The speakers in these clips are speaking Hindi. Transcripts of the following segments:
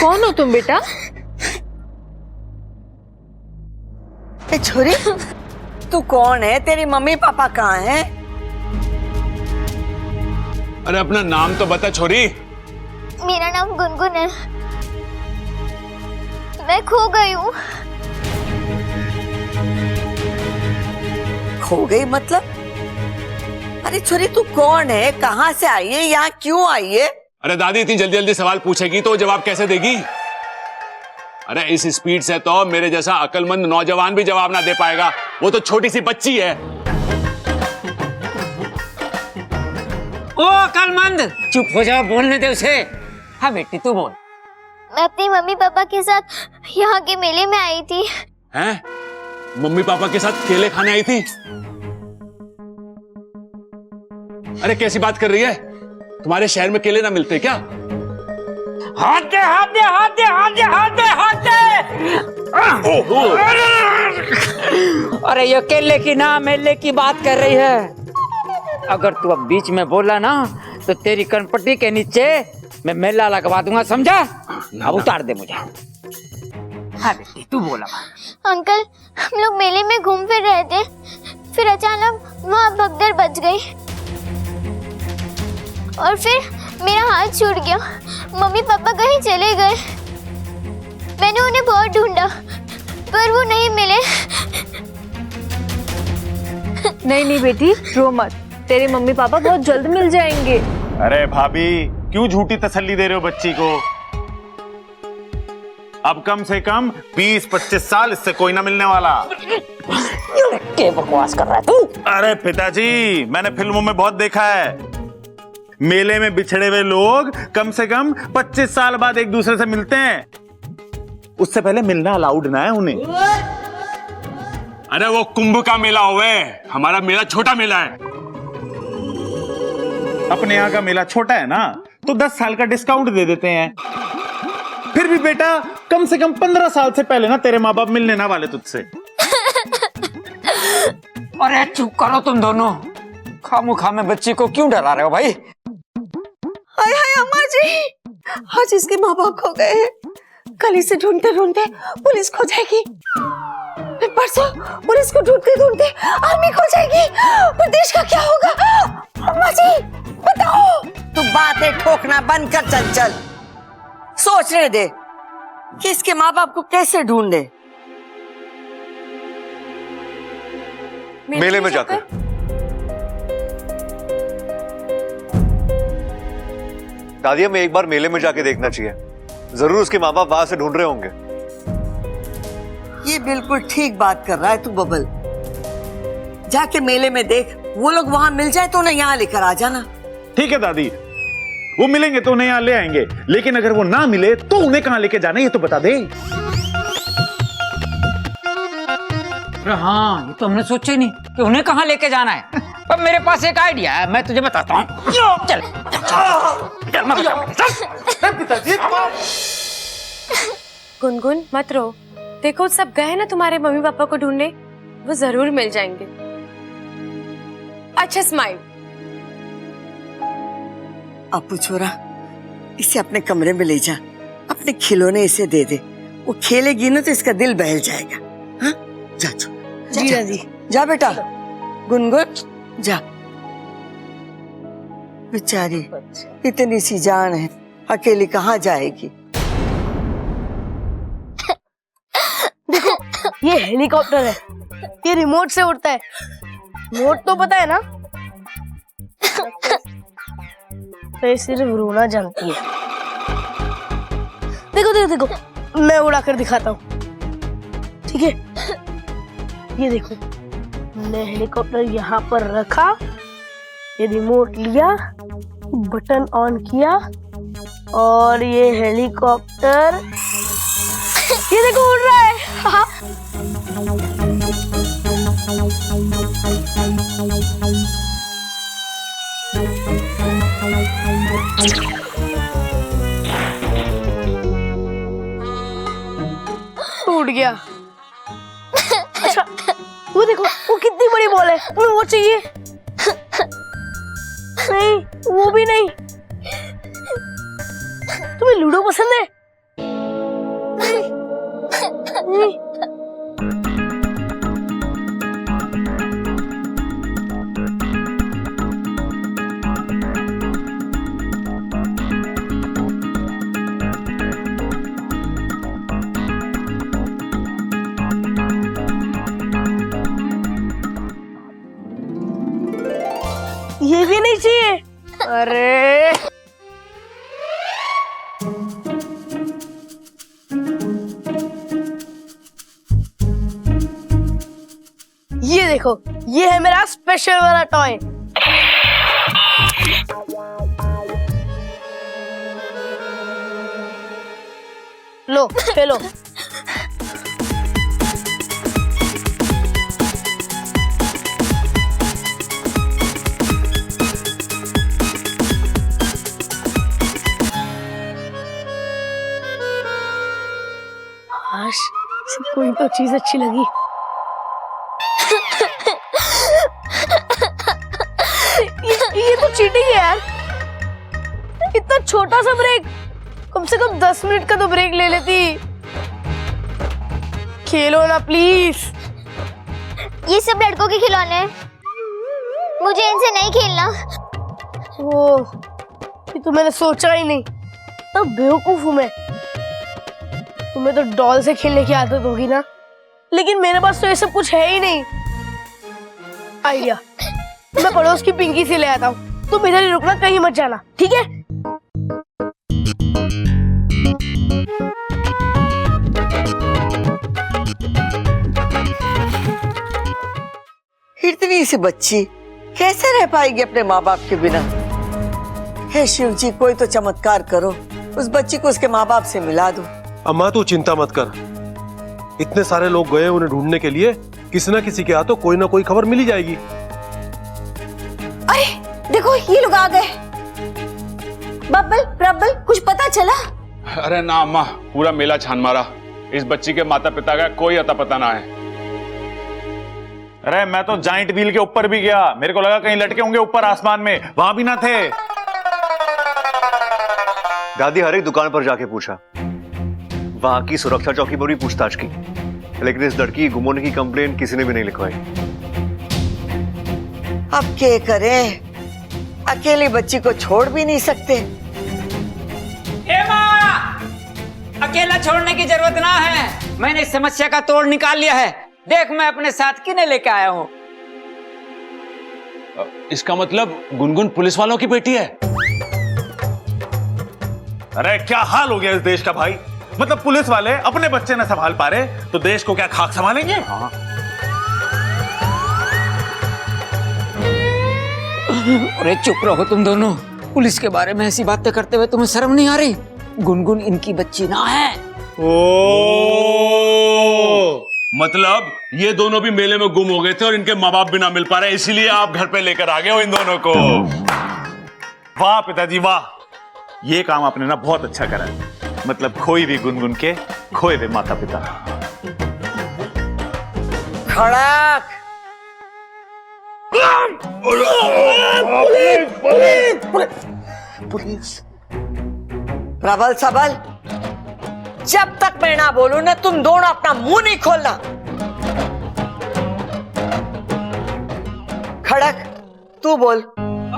कौन हो तुम बेटा? ए छोरी, तू कौन है? तेरी मम्मी पापा कहाँ हैं? अरे अपना नाम तो बता छोरी। मेरा नाम गुनगुन है। मैं खो गई हूँ। खो गई मतलब? अरे छोरी, तू कौन है? कहाँ से आई है? यहाँ क्यों आई है? अरे दादी इतनी जल्दी जल्दी सवाल पूछेगी तो जवाब कैसे देगी? अरे इस स्पीड से तो मेरे जैसा अक्लमंद नौजवान भी जवाब ना दे पाएगा। वो तो छोटी सी बच्ची है। ओ अक्लमंद, चुप हो जाओ, बोलने दे उसे। हाँ बेटी तू बोल। मैं अपनी मम्मी पापा के साथ यहाँ के मेले में आई थी। हैं? मम्मी पापा के साथ केले खाने आई थी? अरे कैसी बात कर रही है? तुम्हारे शहर में केले ना मिलते क्या? हाथ दे हाथ दे हाथ दे हाथ दे हाथ दे हाथ दे। अरे ये केले की ना मेले की बात कर रही है। अगर तू अब बीच में बोला ना तो तेरी कनपट्टी के नीचे मैं मेला लगवा दूंगा, समझा? अब उतार दे मुझे। हाँ बेटी तू बोला। अंकल, हम लोग मेले में घूम फिर रहे थे, फिर अचानक वहाँ भगदड़ बच गई और फिर मेरा हाथ छूट गया। मम्मी पापा कहीं चले गए। मैंने उन्हें बहुत ढूंढा पर वो नहीं मिले। नहीं नहीं बेटी, रो मत, तेरे मम्मी पापा बहुत जल्द मिल जाएंगे। अरे भाभी, क्यों झूठी तसल्ली दे रहे हो बच्ची को? अब कम से कम 20-25 साल इससे कोई ना मिलने वाला। क्या बकवास कर रहा है तू? अरे पिताजी, मैंने फिल्मों में बहुत देखा है, मेले में बिछड़े हुए लोग कम से कम 25 साल बाद एक दूसरे से मिलते हैं। उससे पहले मिलना अलाउड ना है उन्हें। अरे वो कुंभ का मेला हुए, हमारा मेला छोटा मेला है। अपने यहाँ का मेला छोटा है ना, तो 10 साल का डिस्काउंट दे देते हैं। फिर भी बेटा, कम से कम 15 साल से पहले ना तेरे माँ बाप मिलने ना वाले तुझसे। अरे चुप करो तुम दोनों, खामोखा में बच्ची को क्यों डरा रहे हो भाई? हाय हाय अम्मा जी, आज इसके माँ बाप खो गए हैं। कल इसे ढूंढते ढूंढते पुलिस खो जाएगी, फिर परसों पुलिस को ढूंढते ढूंढते आर्मी खो जाएगी। फिर देश का क्या होगा? अम्मा जी बताओ। तू बातें ठोकना बंद कर, चल चल। सोचने दे कि इसके माँ बाप को कैसे ढूंढे। मेले में जाकर। दादी, हमें एक बार मेले में जाके देखना चाहिए। जरूर उसके माँ बाप वहां से ढूंढ रहे होंगे। ये बिल्कुल ठीक बात कर रहा है तू बबल। जाके मेले में देख, वो लोग वहां मिल जाए तो उन्हें यहाँ लेकर आ जाना। ठीक है दादी, वो मिलेंगे तो उन्हें यहाँ ले आएंगे, लेकिन अगर वो ना मिले तो उन्हें कहाँ लेके जाना ये तो बता दे। हाँ, ये तो हमने सोचा ही नहीं कि उन्हें कहाँ लेके जाना है। पर मेरे पास एक आइडिया है, मैं तुझे बताता हूँ। चल चल मैं बताऊँ। गुनगुन मत रो, देखो सब गए ना तुम्हारे मम्मी पापा को ढूंढने, वो जरूर मिल जाएंगे। अच्छा स्माइल। अपू छोरा, इसे अपने कमरे में ले जा, अपने खिलौने इसे दे दे। वो खेलेगी ना तो इसका दिल बहल जाएगा। हाँ, जा जा, जा, जा, जा बेटा। गुनगुन जा। बेचारी इतनी सी जान है, अकेली कहाँ जाएगी। देखो, ये हेलीकॉप्टर है, ये रिमोट से उड़ता है। रिमोट तो पता है ना? तो ये सिर्फ रोना जानती है। देखो देखो देखो, मैं उड़ा कर दिखाता हूँ, ठीक है? ये देखो, मैं हेलीकॉप्टर यहाँ पर रखा, ये रिमोट लिया, बटन ऑन किया और ये हेलीकॉप्टर ये देखो उड़ रहा है। हाँ। टूट गया। अच्छा, वो देखो, वो कितनी बड़ी बॉल है, तुम्हें वो चाहिए? नहीं, वो भी नहीं। लूडो पसंद है? ये भी नहीं चाहिए? अरे ये देखो, ये है मेरा स्पेशल वाला टॉय। लो खेलो। कोई तो चीज अच्छी लगी। ये तो चीटिंग है यार। इतना छोटा सा ब्रेक, कम से कम 10 मिनट का तो ब्रेक ले लेती। खेलो ना प्लीज। ये सब लड़कों के खिलौने हैं, मुझे इनसे नहीं खेलना। ओह, ये तो मैंने सोचा ही नहीं। तो बेवकूफ हूं मैं। तुम्हें तो डॉल से खेलने की आदत होगी ना, लेकिन मेरे पास तो ये सब कुछ है ही नहीं। आइडिया, मैं पड़ोस की पिंकी से ले आता हूँ। तुम इधर ही रुकना, कहीं मत जाना, ठीक है? इतनी सी बच्ची कैसे रह पाएगी अपने माँ बाप के बिना? हे शिव जी, कोई तो चमत्कार करो, उस बच्ची को उसके माँ बाप से मिला दो। अम्मा तू चिंता मत कर, इतने सारे लोग गए उन्हें ढूंढने के लिए, किसी ना किसी के हाथों कोई ना कोई खबर मिल ही जाएगी। अरे देखो, ये लोग आ गए। बब्बल प्रब्बल, कुछ पता चला? अरे ना अम्मा, पूरा मेला छान मारा, इस बच्ची के माता पिता का कोई अता पता ना है। अरे मैं तो जाइंट व्हील के ऊपर भी गया, मेरे को लगा कहीं लटके होंगे ऊपर आसमान में, वहां भी ना थे। दादी हर एक दुकान पर जाके पूछा, वहां की सुरक्षा चौकी पर भी पूछताछ की, लेकिन इस लड़की की गुम होने की कंप्लेंट किसी ने भी नहीं लिखवाई। अब क्या करें, अकेली बच्ची को छोड़ भी नहीं सकते। ए माँ, अकेला छोड़ने की जरूरत ना है, मैंने इस समस्या का तोड़ निकाल लिया है। देख, मैं अपने साथ किन्हें लेके आया हूँ। इसका मतलब गुनगुन पुलिस वालों की बेटी है? अरे क्या हाल हो गया इस देश का भाई, मतलब पुलिस वाले अपने बच्चे न संभाल पा रहे तो देश को क्या खाक संभालेंगे? हाँ। अरे चुप रहो तुम दोनों, पुलिस के बारे में ऐसी बातें करते हुए तुम्हें शर्म नहीं आ रही? गुनगुन इनकी बच्ची ना है। मतलब ये दोनों भी मेले में गुम हो गए थे और इनके माँ बाप भी ना मिल पा रहे, इसीलिए आप घर पे लेकर आ गए हो इन दोनों को। वाह पिताजी वाह, ये काम आपने ना बहुत अच्छा करा है, मतलब खोई भी गुनगुन के खोए हुए माता पिता। खड़क, पुलिस। प्रबल सबल, जब तक मैं ना बोलूं ना, तुम दोनों अपना मुंह नहीं खोलना। खड़क, तू बोल।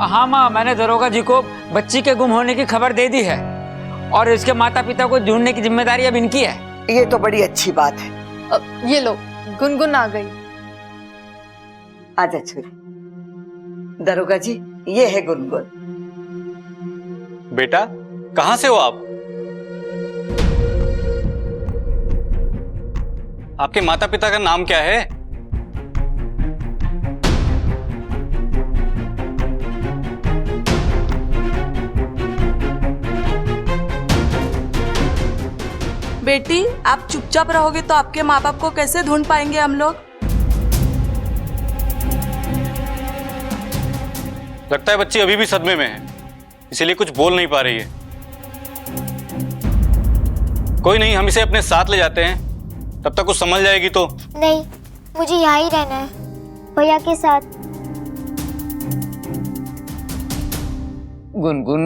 हाँ माँ, मैंने दरोगा जी को बच्ची के गुम होने की खबर दे दी है और इसके माता पिता को ढूंढने की जिम्मेदारी अब इनकी है। ये तो बड़ी अच्छी बात है। ये लो, गुनगुन आ गई। आजा छोरी। दरोगा जी, ये है गुनगुन। बेटा, कहां से हो आप? आपके माता पिता का नाम क्या है? बेटी, आप चुपचाप रहोगे तो आपके माँ बाप को कैसे ढूंढ पाएंगे हम लोग? लगता है बच्ची अभी भी सदमे में है, इसीलिए कुछ बोल नहीं पा रही है। कोई नहीं, हम इसे अपने साथ ले जाते हैं, तब तक कुछ समझ जाएगी तो। नहीं, मुझे यहाँ ही रहना है, भैया के साथ। गुनगुन,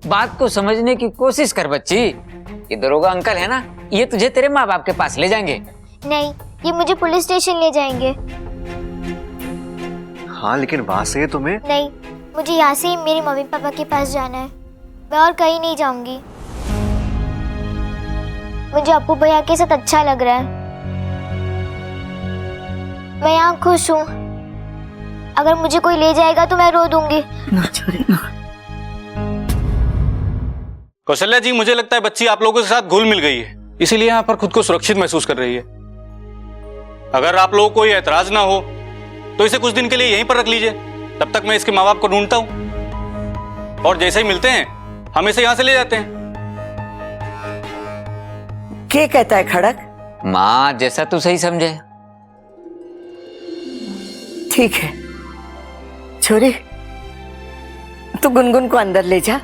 बात को समझने की कोशिश कर बच्ची। ये दरोगा अंकल है ना, ये तुझे तेरे माँ बाप के पास ले जाएंगे। नहीं, ये मुझे पुलिस स्टेशन ले जाएंगे। हाँ लेकिन वहां से तुम्हें नहीं, मुझे यहाँ से ही मेरे मम्मी पापा के पास जाना है। मैं और कहीं नहीं जाऊंगी। मुझे अप्पू भैया के साथ अच्छा लग रहा है। मैं यहाँ खुश हूँ। अगर मुझे कोई ले जाएगा तो मैं रो दूंगी। ना छोरी ना। कौशल्या जी, मुझे लगता है बच्ची आप लोगों के साथ घुल मिल गई है, इसीलिए यहाँ पर खुद को सुरक्षित महसूस कर रही है। अगर आप लोगों को कोई ऐतराज ना हो तो इसे कुछ दिन के लिए यहीं पर रख लीजिए, तब तक मैं इसके माँ बाप को ढूंढता हूँ, और जैसे ही मिलते हैं हम इसे यहाँ से ले जाते हैं। क्या कहता है खड़क? माँ जैसा तू सही समझे। ठीक है छोरी, तू गुनगुन को अंदर ले जा।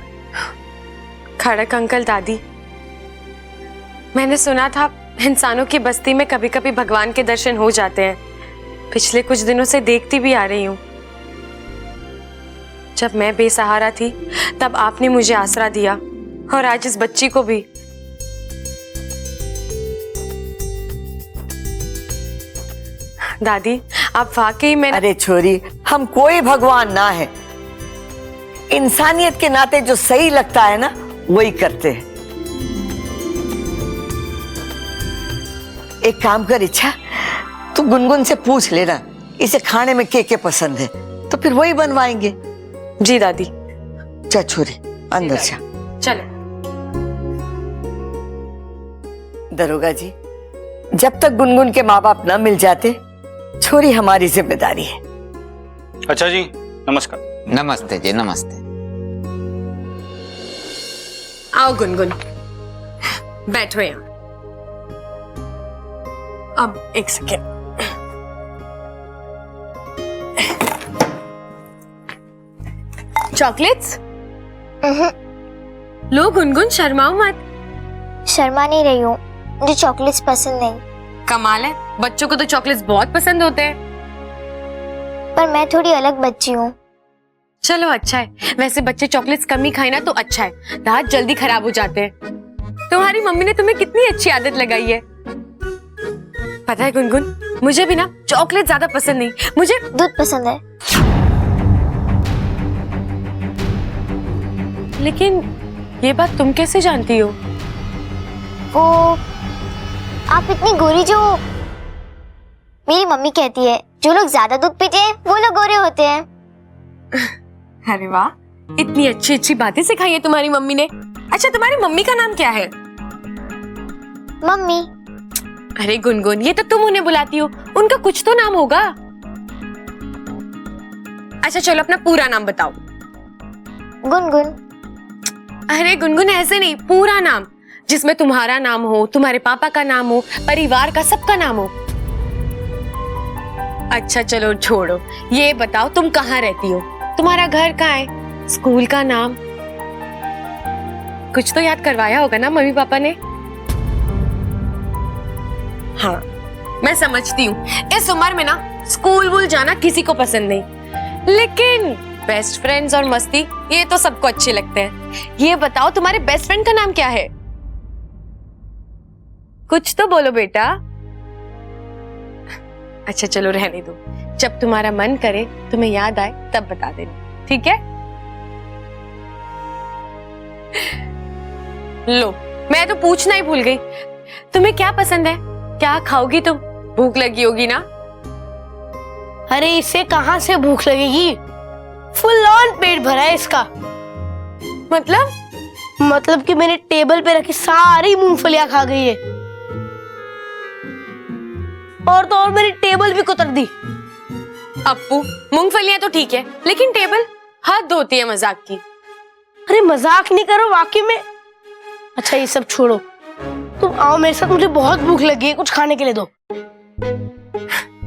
खड़क अंकल, दादी, मैंने सुना था इंसानों की बस्ती में कभी कभी भगवान के दर्शन हो जाते हैं। पिछले कुछ दिनों से देखती भी आ रही हूँ। जब मैं बेसहारा थी तब आपने मुझे आसरा दिया, और आज इस बच्ची को भी। दादी, आप वाकई में। अरे छोरी, हम कोई भगवान ना है, इंसानियत के नाते जो सही लगता है ना वही करते हैं। एक काम कर इच्छा, तू गुनगुन से पूछ लेना इसे खाने में क्या पसंद है, तो फिर वही बनवाएंगे। जी दादी। जा छोरी अंदर जा। चलो। दरोगा जी, जब तक गुनगुन के माँ बाप न मिल जाते, छोरी हमारी जिम्मेदारी है। अच्छा जी, नमस्कार। नमस्ते जी, नमस्ते। आओ गुनगुन, बैठो यहाँ। अब एक सेकेंड। चॉकलेट्स? लो गुनगुन, शर्माओ मत। शर्मा नहीं रही हूँ, मुझे चॉकलेट्स पसंद नहीं। कमाल है, बच्चों को तो चॉकलेट्स बहुत पसंद होते हैं। पर मैं थोड़ी अलग बच्ची हूँ। चलो अच्छा है, वैसे बच्चे चॉकलेट्स कम ही खाए ना तो अच्छा है, दांत जल्दी खराब हो जाते हैं। तुम्हारी मम्मी ने तुम्हें कितनी अच्छी आदत लगाई है। पता है गुनगुन, मुझे भी ना चॉकलेट ज्यादा पसंद नहीं, मुझे दूध पसंद है। लेकिन ये बात तुम कैसे जानती हो? वो आप इतनी गोरी जो मेरी मम्मी कहती है, जो लोग ज्यादा दूध पीते हैं वो लोग गोरे होते हैं। अरे वाह, इतनी अच्छी अच्छी बातें सिखाई है तुम्हारी मम्मी ने। अच्छा, तुम्हारी मम्मी का नाम क्या है? मम्मी। अरे गुनगुन, ये तो तुम उन्हें बुलाती हो, उनका कुछ तो नाम होगा। अच्छा चलो, अपना पूरा नाम बताओ। गुनगुन। अरे गुनगुन, ऐसे नहीं, पूरा नाम, जिसमें तुम्हारा नाम हो, तुम्हारे पापा का नाम हो, परिवार का सबका नाम हो। अच्छा चलो छोड़ो, ये बताओ तुम कहाँ रहती हो, तुम्हारा घर कहाँ है, स्कूल का नाम, कुछ तो याद करवाया होगा ना मम्मी पापा ने। हाँ, मैं समझती हूँ, इस उम्र में ना स्कूल वूल जाना किसी को पसंद नहीं, लेकिन बेस्ट फ्रेंड्स और मस्ती ये तो सबको अच्छे लगते हैं। ये बताओ तुम्हारे बेस्ट फ्रेंड का नाम क्या है? कुछ तो बोलो बेटा। अच्छा चलो रहने दो, जब तुम्हारा मन करे, तुम्हें याद आए तब बता देना, ठीक है? लो, मैं तो पूछना ही भूल गई, तुम्हें क्या पसंद है, क्या खाओगी तुम? भूख लगी होगी ना? अरे इसे कहाँ से भूख लगेगी, फुल ऑन पेट भरा है इसका। मतलब कि मैंने टेबल पे रखी सारी मूंगफलियां खा गई है, और तो और मेरी टेबल भी कुतर दी। अप्पू, मूंगफलियां तो ठीक है, लेकिन टेबल हद होती है मजाक की। अरे मजाक नहीं करो वाकई में। अच्छा ये सब छोड़ो, तुम आओ मेरे साथ, मुझे बहुत भूख लगी है, कुछ खाने के लिए दो।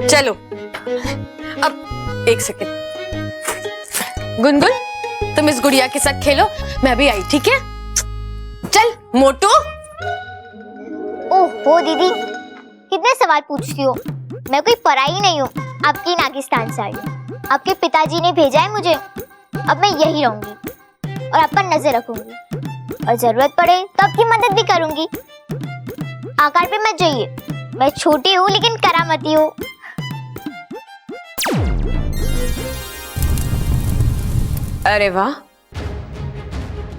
चलो, अब एक सेकेंड, गुनगुन तुम इस गुड़िया के साथ खेलो, मैं भी आई, ठीक है? चल मोटू। ओह दीदी, कितने सवाल पूछती हो, मैं कोई पराई नहीं हूँ, आपकी नागिस्तान से आई। आपके पिताजी ने भेजा है मुझे, अब मैं यही रहूंगी। और आप पर नजर रखूंगी और जरूरत पड़े तो आपकी मदद भी करूंगी। आकार पे मत जाइए, मैं छोटी हूँ लेकिन करामती हूँ। अरे वाह,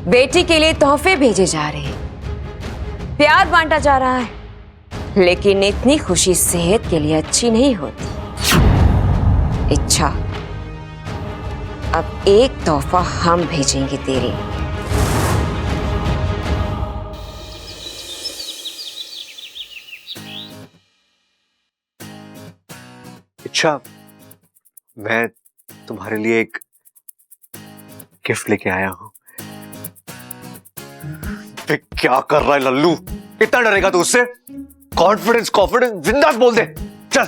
बेटी के लिए तोहफे भेजे जा रहे हैं, प्यार बांटा जा रहा है, लेकिन इतनी खुशी सेहत के लिए अच्छी नहीं होती। इच्छा, अब एक तोहफा हम भेजेंगे तेरे। इच्छा, मैं तुम्हारे लिए एक गिफ्ट लेके आया हूं। क्या कर रहा है लल्लू? इतना डरेगा तू उससे? कॉन्फिडेंस कॉन्फिडेंस जिंदा बोल दे। चल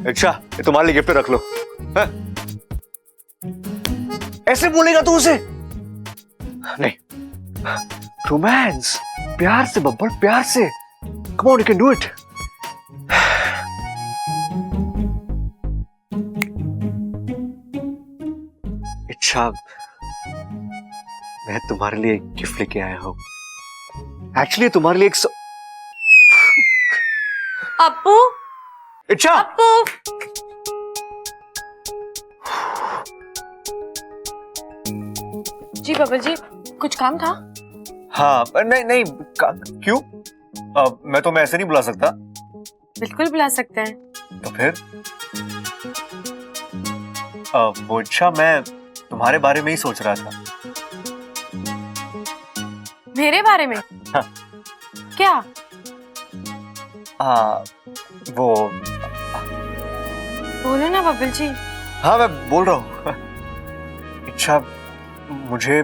अच्छा, ये तुम्हारे लिए गिफ्ट रख लो। है? ऐसे बोलेगा तू उसे? नहीं, रोमांस, प्यार से बब्बर, प्यार से। Come on, you can do it. अच्छा, मैं तुम्हारे लिए एक गिफ्ट लेके आया हूं। एक्चुअली तुम्हारे लिए एक अप्पू, इच्छा, अप्पू, जी बबल जी, कुछ काम था? हाँ नहीं नहीं, क्यों? मैं तुम्हें ऐसे नहीं बुला सकता। बिल्कुल बुला सकते हैं। तो फिर वो इच्छा, मैं तुम्हारे बारे में ही सोच रहा था। मेरे बारे में? हाँ। क्या? वो बोलो ना बबल जी। हाँ, मैं बोल रहा हूँ। इच्छा, मुझे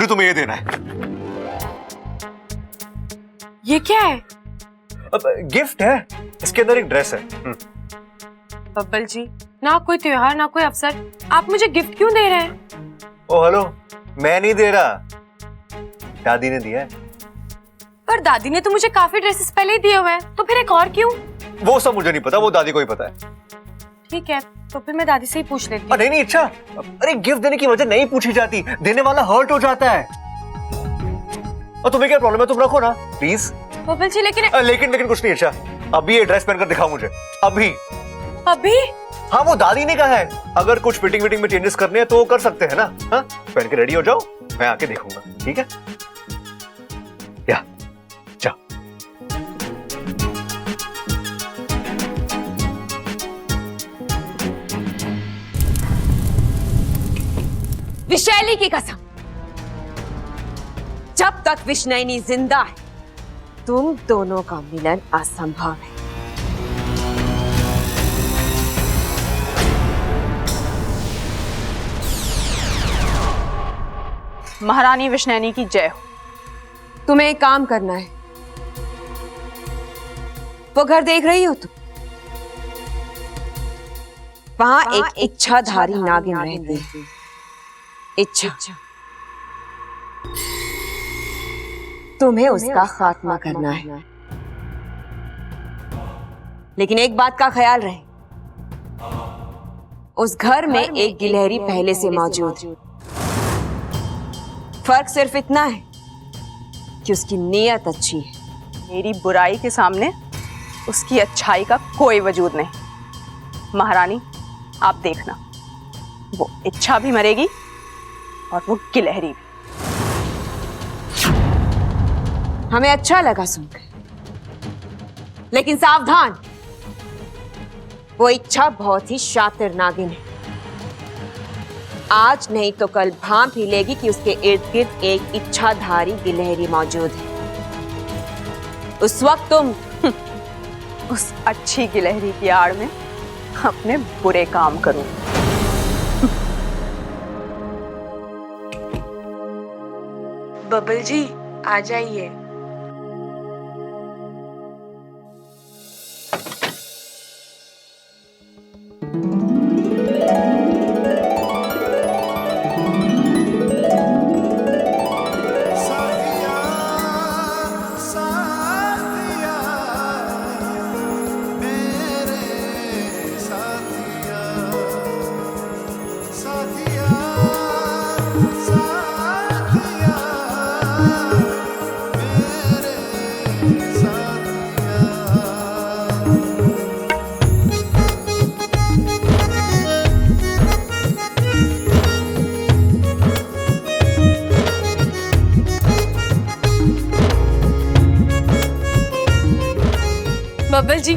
तुम्हें ये देना है। ये क्या है? गिफ्ट है, इसके अंदर एक ड्रेस है। बब्बल जी, ना कोई त्योहार ना कोई अवसर, आप मुझे गिफ्ट क्यों दे रहे हैं? ओ हेलो, मैं नहीं दे रहा, दादी ने दिया है। पर दादी ने तो मुझे काफी ड्रेसेस पहले ही दिए हुए हैं, तो फिर एक और क्यों? वो सब मुझे नहीं पता, वो दादी को ही पता है। ठीक है, तो फिर मैं दादी से ही पूछ लेती हूँ। नहीं नहीं इच्छा, अरे गिफ्ट देने की वजह नहीं पूछी जाती, देने वाला हर्ट हो जाता है। और तुम्हें क्या प्रॉब्लम है? तुम रखो ना प्लीज। बब्बल जी लेकिन लेकिन कुछ नहीं। अच्छा, अभी ये ड्रेस पहनकर दिखाओ मुझे, अभी। अभी? हाँ, वो दादी ने कहा है, अगर कुछ फिटिंग में चेंजेस करने हैं तो कर सकते हैं ना। हाँ, पहन के रेडी हो जाओ, मैं आके देखूंगा, ठीक है? या जाओ। विशैली की कसम, जब तक विष्णुनी जिंदा है, तुम दोनों का मिलन असंभव है। महारानी विष्णुनी की जय हो। तुम्हें एक काम करना है। वो घर देख रही हो तुम? वहां एक इच्छाधारी नागिन रहती है। इच्छा, तुम्हें उसका खात्मा करना है, लेकिन एक बात का ख्याल रहे, उस घर में एक गिलहरी पहले से मौजूद है। फर्क सिर्फ इतना है कि उसकी नीयत अच्छी है। मेरी बुराई के सामने उसकी अच्छाई का कोई वजूद नहीं। महारानी, आप देखना, वो इच्छा भी मरेगी और वो गिलहरी भी। हमें अच्छा लगा सुनकर, लेकिन सावधान, वो इच्छा बहुत ही शातिर नागिन है। आज नहीं तो कल भांप ही लेगी कि उसके इर्द गिर्द एक इच्छाधारी गिलहरी मौजूद है। उस वक्त तुम उस अच्छी गिलहरी की आड़ में अपने बुरे काम करूं। बबल जी, आ जाइए। बब्बल जी,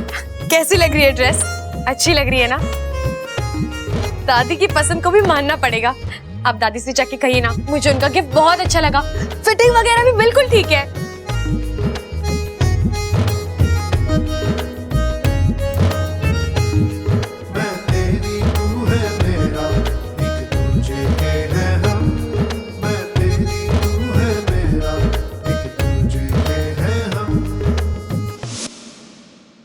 कैसी लग रही है ड्रेस? अच्छी लग रही है ना? दादी की पसंद को भी मानना पड़ेगा। आप दादी से जाके कहिए ना, मुझे उनका गिफ्ट बहुत अच्छा लगा। फिटिंग वगैरह भी बिल्कुल ठीक है।